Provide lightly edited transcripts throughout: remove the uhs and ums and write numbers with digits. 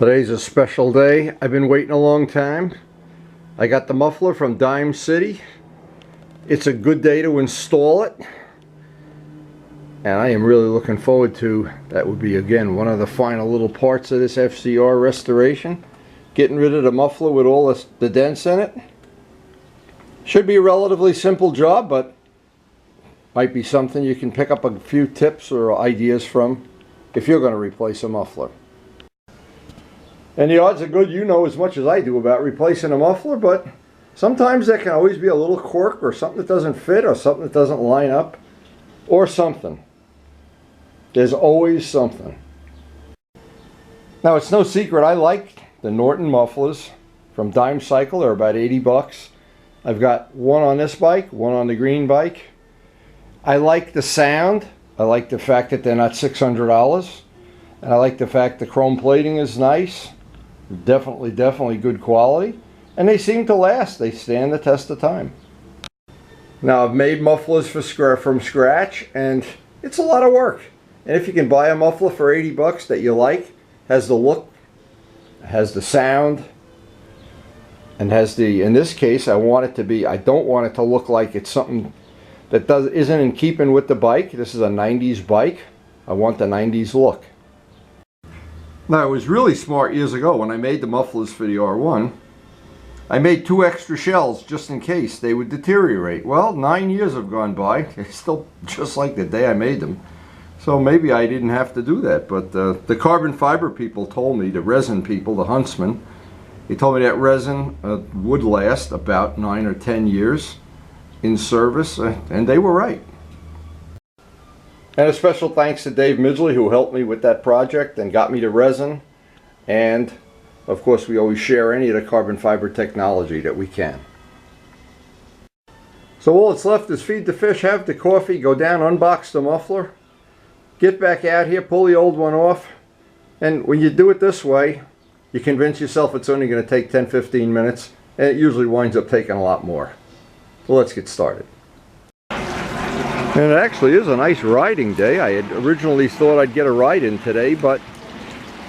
Today's a special day. I've been waiting a long time. I got the muffler from Dime City. It's a good day to install it. And I am really looking forward to, that would be again one of the final little parts of this FZR restoration. Getting rid of the muffler with all the dents in it. Should be a relatively simple job, but might be something you can pick up a few tips or ideas from if you're going to replace a muffler. And the odds are good, you know as much as I do about replacing a muffler, but sometimes there can always be a little quirk or something that doesn't fit or something that doesn't line up or something. There's always something. Now it's no secret I like the Norton mufflers from Dime Cycle. They're about 80 bucks. I've got one on this bike, one on the green bike. I like the sound. I like the fact that they're not $600. And I like the fact the chrome plating is nice. Definitely good quality. And they seem to last. They stand the test of time. Now I've made mufflers from scratch and it's a lot of work. And if you can buy a muffler for 80 bucks that you like, has the look, has the sound, and has the, in this case I want it to be, I don't want it to look like it's something that isn't in keeping with the bike. This is a 90s bike. I want the 90s look. Now, it was really smart years ago when I made the mufflers for the R1. I made 2 extra shells just in case they would deteriorate. Well, 9 years have gone by. They're still just like the day I made them. So maybe I didn't have to do that. But the carbon fiber people told me, the resin people, the Huntsman, they told me that resin would last about 9 or 10 years in service, and they were right. And a special thanks to Dave Midgley, who helped me with that project and got me the resin. And of course we always share any of the carbon fiber technology that we can. So all that's left is feed the fish, have the coffee, go down, unbox the muffler, get back out here, pull the old one off. And when you do it this way, you convince yourself it's only going to take 10-15 minutes, and it usually winds up taking a lot more. So let's get started. And it actually is a nice riding day. I had originally thought I'd get a ride in today, but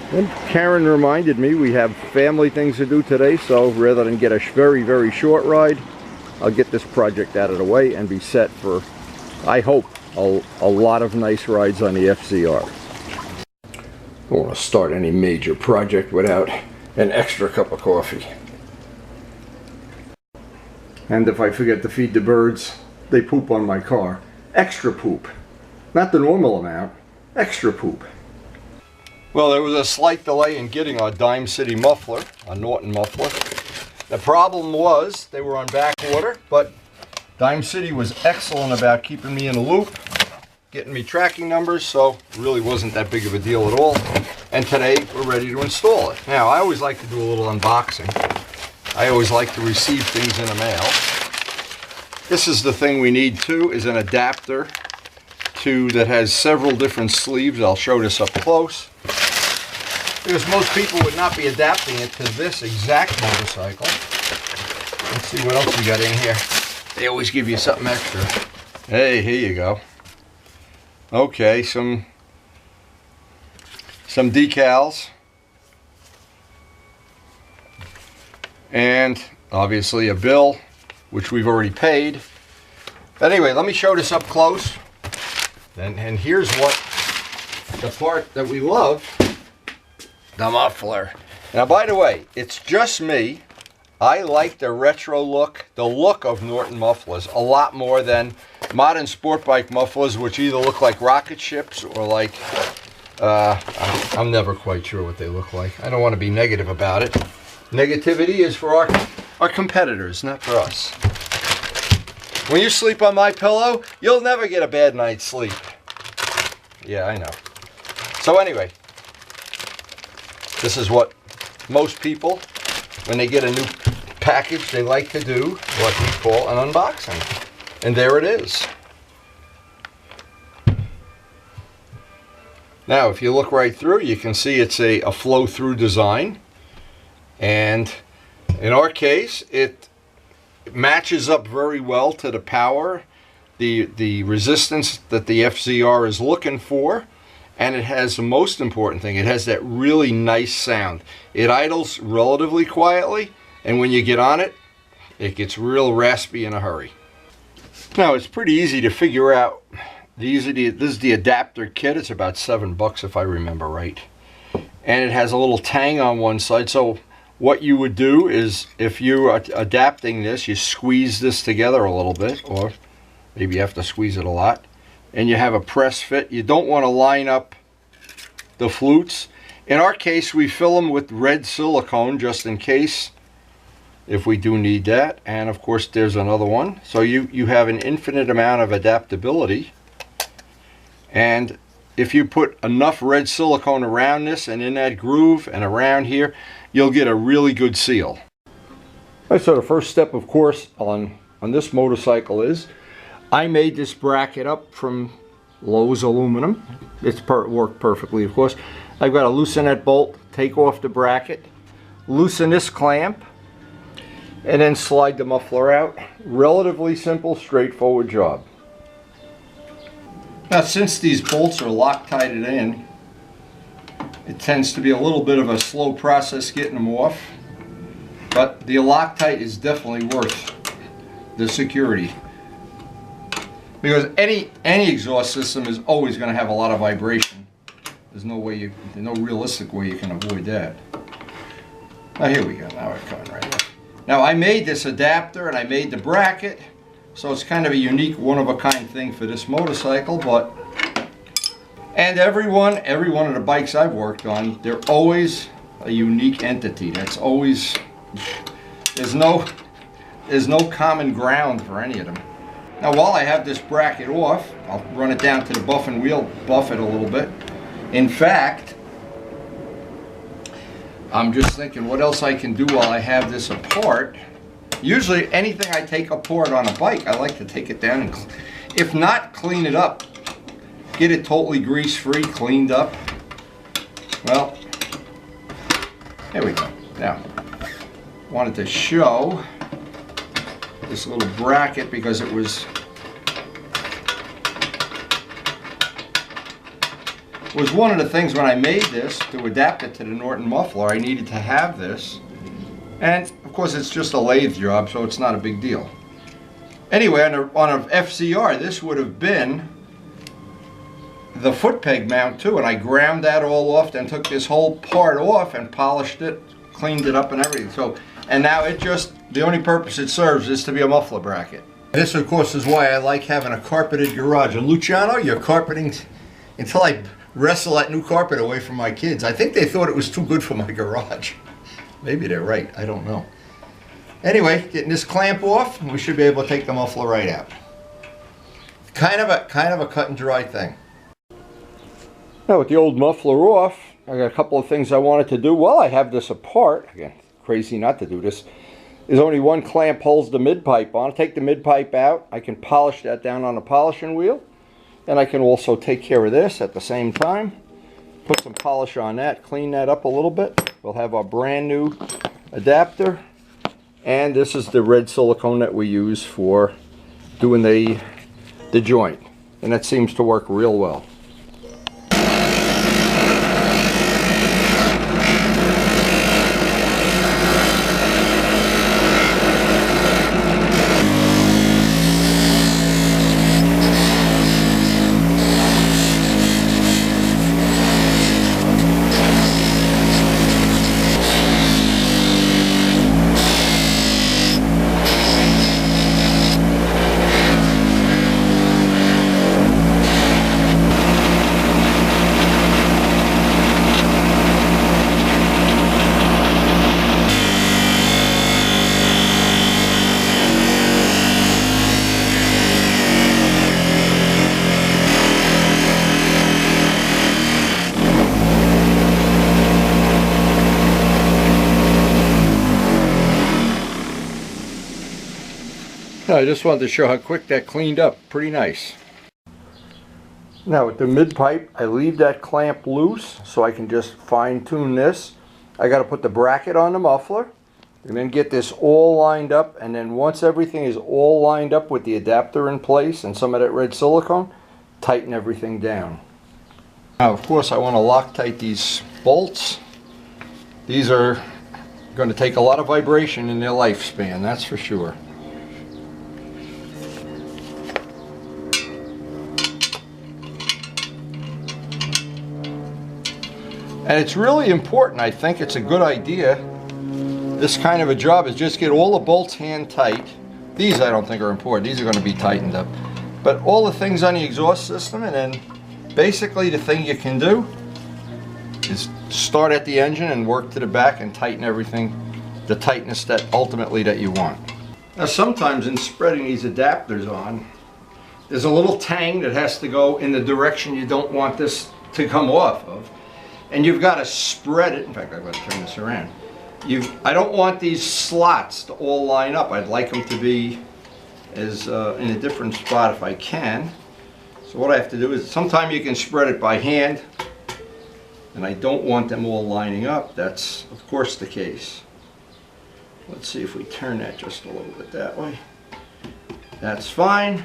then Karen reminded me we have family things to do today, so rather than get a very short ride, I'll get this project out of the way and be set for, I hope, a lot of nice rides on the FZR. I don't want to start any major project without an extra cup of coffee. And if I forget to feed the birds, they poop on my car. Extra poop. Not the normal amount. Extra poop. Well, there was a slight delay in getting our Dime City muffler, a Norton muffler. The problem was they were on back order, but Dime City was excellent about keeping me in the loop, getting me tracking numbers, so it really wasn't that big of a deal at all. And today we're ready to install it. Now, I always like to do a little unboxing. I always like to receive things in the mail. This is the thing we need too, is an adapter that has several different sleeves. I'll show this up close. Because most people would not be adapting it to this exact motorcycle. Let's see what else we got in here. They always give you something extra. Hey, here you go. Okay, some decals. And obviously a bill, which we've already paid. Anyway, let me show this up close. And here's what the part that we love, the muffler. Now, by the way, it's just me. I like the retro look, the look of Norton mufflers a lot more than modern sport bike mufflers, which either look like rocket ships or like, I'm never quite sure what they look like. I don't want to be negative about it. Negativity is for our competitors, not for us. When you sleep on my pillow, you'll never get a bad night's sleep. Yeah, I know. So anyway, this is what most people, when they get a new package, they like to do what we call an unboxing. And there it is. Now, if you look right through, you can see it's a flow-through design. And in our case, it matches up very well to the power, the resistance that the FZR is looking for, And it has the most important thing, it has that really nice sound. It idles relatively quietly, and when you get on it, it gets real raspy in a hurry. Now it's pretty easy to figure out. This is the adapter kit. It's about $7 if I remember right. And it has a little tang on one side. So what you would do is, if you are adapting this, you squeeze this together a little bit, or maybe you have to squeeze it a lot, and you have a press fit. You don't want to line up the flutes. In our case, we fill them with red silicone just in case, if we do need that. And of course there's another one. So you have an infinite amount of adaptability. And if you put enough red silicone around this and in that groove and around here, you'll get a really good seal. All right, so the first step, of course, on this motorcycle is I made this bracket up from Lowe's aluminum. It's worked perfectly, of course. I've got to loosen that bolt, take off the bracket, loosen this clamp, and then slide the muffler out. Relatively simple, straightforward job. Now, since these bolts are Loctited in, it tends to be a little bit of a slow process getting them off, but the Loctite is definitely worth the security, because any exhaust system is always going to have a lot of vibration. There's no realistic way you can avoid that. Now here we go. Now we're coming right up. Now I made this adapter and I made the bracket, so it's kind of a unique, one-of-a-kind thing for this motorcycle. And every one of the bikes I've worked on, they're always a unique entity. That's always, there's no common ground for any of them. Now while I have this bracket off, I'll run it down to the buffing wheel, buff it a little bit. In fact, I'm just thinking what else I can do while I have this apart. Usually anything I take apart on a bike, I like to take it down and, if not, clean it up. Get it totally grease-free, cleaned up. Well, there we go. Now, wanted to show this little bracket because it was one of the things when I made this, to adapt it to the Norton muffler, I needed to have this. And of course it's just a lathe job, so it's not a big deal. Anyway, on a FZR, this would have been the foot peg mount too, and I ground that all off, then took this whole part off and polished it, cleaned it up and everything. So, and now it just, the only purpose it serves is to be a muffler bracket. This of course is why I like having a carpeted garage. And Luciano, you're carpeting until I wrestle that new carpet away from my kids. I think they thought it was too good for my garage. Maybe they're right, I don't know. Anyway, getting this clamp off, and we should be able to take the muffler right out. Kind of a cut and dry thing. Now with the old muffler off, I got a couple of things I wanted to do while I have this apart. Again, crazy not to do this. There's only one clamp holds the mid pipe on. I'll take the mid pipe out. I can polish that down on a polishing wheel. And I can also take care of this at the same time. Put some polish on that, clean that up a little bit. We'll have our brand new adapter. And this is the red silicone that we use for doing the joint. And that seems to work real well. I just wanted to show how quick that cleaned up. Pretty nice. Now with the mid pipe, I leave that clamp loose so I can just fine tune this. I got to put the bracket on the muffler and then get this all lined up, and then once everything is all lined up with the adapter in place and some of that red silicone, tighten everything down. Now, of course, I want to Loctite these bolts. These are going to take a lot of vibration in their lifespan, that's for sure. And it's really important, I think it's a good idea. This kind of a job is just get all the bolts hand tight. These I don't think are important, these are going to be tightened up. But all the things on the exhaust system, and then basically the thing you can do is start at the engine and work to the back and tighten everything, the tightness that ultimately that you want. Now sometimes in spreading these adapters on, there's a little tang that has to go in the direction you don't want this to come off of. And you've got to spread it. In fact, I've got to turn this around. I don't want these slots to all line up. I'd like them to be as in a different spot if I can. So what I have to do is, sometimes you can spread it by hand, and I don't want them all lining up. That's of course the case. Let's see if we turn that just a little bit that way. That's fine.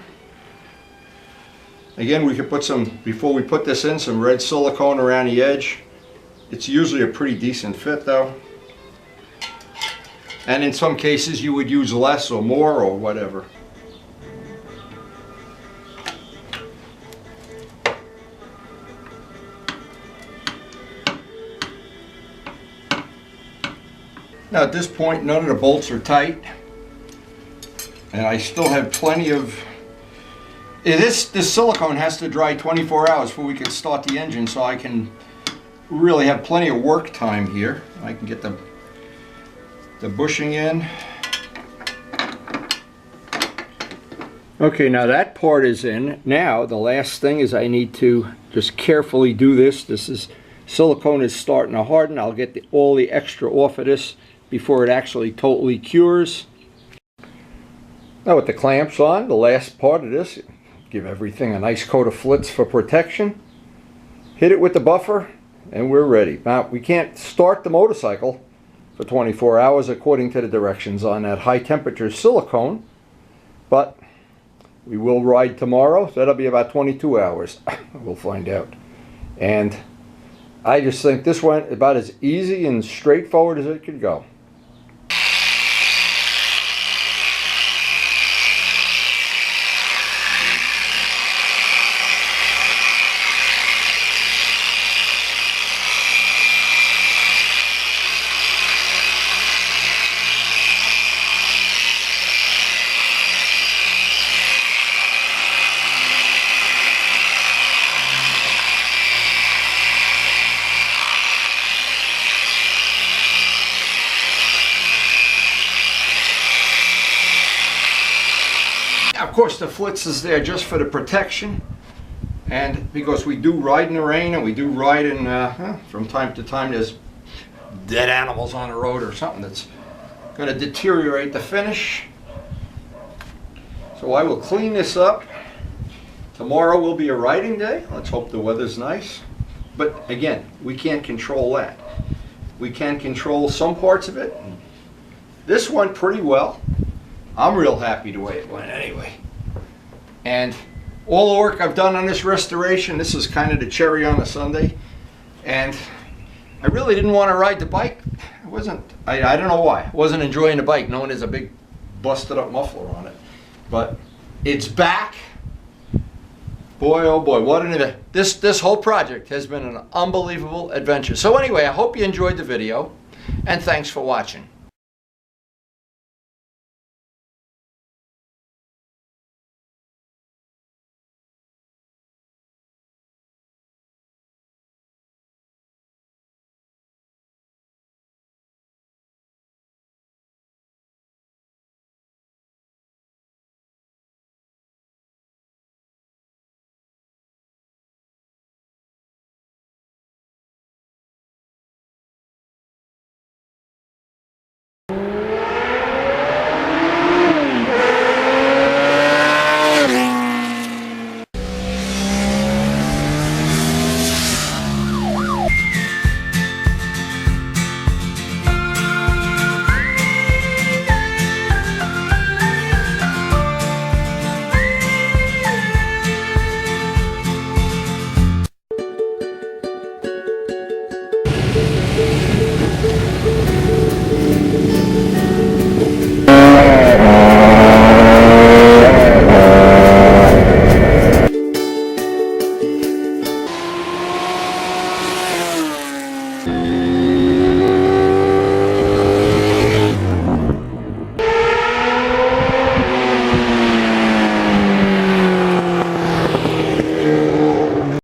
Again, we could put some, before we put this in, some red silicone around the edge. It's usually a pretty decent fit though. And in some cases you would use less or more or whatever. Now at this point none of the bolts are tight. And I still have plenty of... This silicone has to dry 24 hours before we can start the engine, so I can really have plenty of work time here. I can get the bushing in. Okay, now that part is in. Now the last thing is I need to just carefully do this. Silicone is starting to harden. I'll get all the extra off of this before it actually totally cures. Now with the clamps on, the last part of this, give everything a nice coat of flitz for protection. Hit it with the buffer and we're ready. Now we can't start the motorcycle for 24 hours according to the directions on that high temperature silicone, but we will ride tomorrow, so that'll be about 22 hours. We'll find out. And I just think this went about as easy and straightforward as it could go. Of course the flitz is there just for the protection, and because we do ride in the rain and we do ride in, from time to time there's dead animals on the road or something that's going to deteriorate the finish. So I will clean this up. Tomorrow will be a riding day. Let's hope the weather's nice. But again, we can't control that. We can control some parts of it. This went pretty well. I'm real happy the way it went anyway. And all the work I've done on this restoration, this is kind of the cherry on the sundae. And I really didn't want to ride the bike. I don't know why. I wasn't enjoying the bike knowing there's a big busted up muffler on it. But it's back. Boy, oh boy, what an event. This whole project has been an unbelievable adventure. So anyway, I hope you enjoyed the video, and thanks for watching. it.